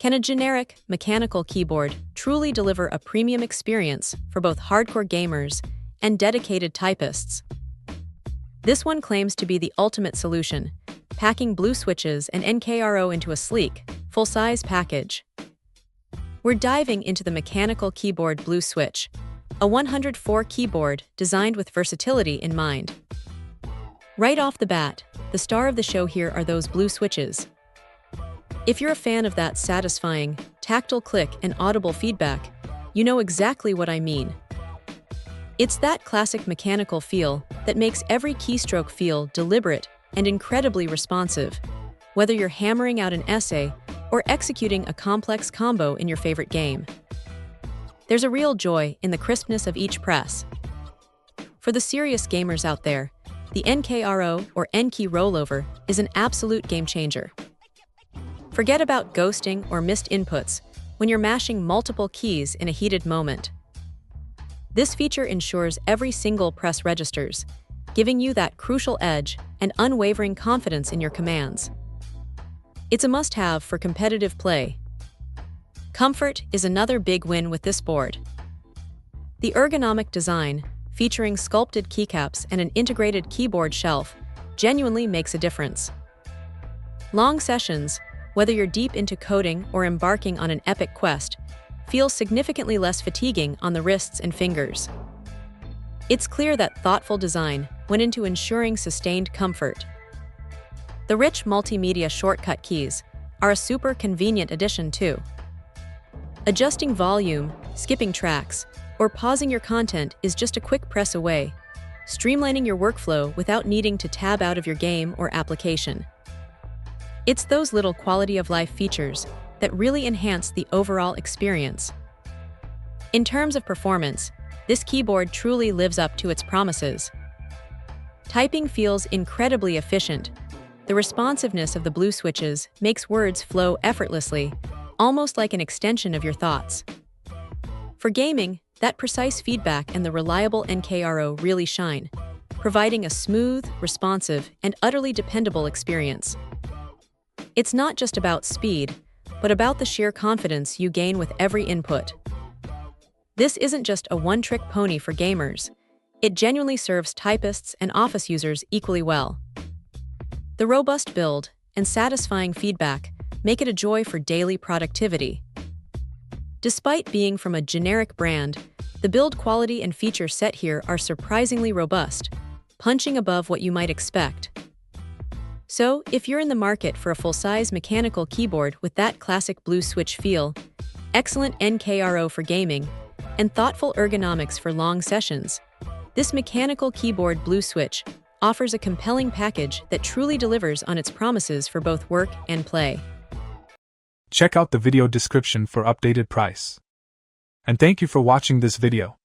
Can a generic, mechanical keyboard truly deliver a premium experience for both hardcore gamers and dedicated typists? This one claims to be the ultimate solution, packing blue switches and NKRO into a sleek, full-size package. We're diving into the mechanical keyboard Blue Switch, a 104 keyboard designed with versatility in mind. Right off the bat, the star of the show here are those blue switches. If you're a fan of that satisfying, tactile click and audible feedback, you know exactly what I mean. It's that classic mechanical feel that makes every keystroke feel deliberate and incredibly responsive, whether you're hammering out an essay or executing a complex combo in your favorite game. There's a real joy in the crispness of each press. For the serious gamers out there, the NKRO or N-key rollover is an absolute game changer. Forget about ghosting or missed inputs when you're mashing multiple keys in a heated moment. This feature ensures every single press registers, giving you that crucial edge and unwavering confidence in your commands. It's a must-have for competitive play. Comfort is another big win with this board. The ergonomic design, featuring sculpted keycaps and an integrated keyboard shelf, genuinely makes a difference. Long sessions, whether you're deep into coding or embarking on an epic quest, feel significantly less fatiguing on the wrists and fingers. It's clear that thoughtful design went into ensuring sustained comfort. The rich multimedia shortcut keys are a super convenient addition too. Adjusting volume, skipping tracks, or pausing your content is just a quick press away, streamlining your workflow without needing to tab out of your game or application. It's those little quality-of-life features that really enhance the overall experience. In terms of performance, this keyboard truly lives up to its promises. Typing feels incredibly efficient. The responsiveness of the blue switches makes words flow effortlessly, almost like an extension of your thoughts. For gaming, that precise feedback and the reliable NKRO really shine, providing a smooth, responsive, and utterly dependable experience. It's not just about speed, but about the sheer confidence you gain with every input. This isn't just a one-trick pony for gamers. It genuinely serves typists and office users equally well. The robust build and satisfying feedback make it a joy for daily productivity. Despite being from a generic brand, the build quality and feature set here are surprisingly robust, punching above what you might expect. So, if you're in the market for a full-size mechanical keyboard with that classic blue switch feel, excellent NKRO for gaming, and thoughtful ergonomics for long sessions, this mechanical keyboard Blue Switch offers a compelling package that truly delivers on its promises for both work and play. Check out the video description for updated price. And thank you for watching this video.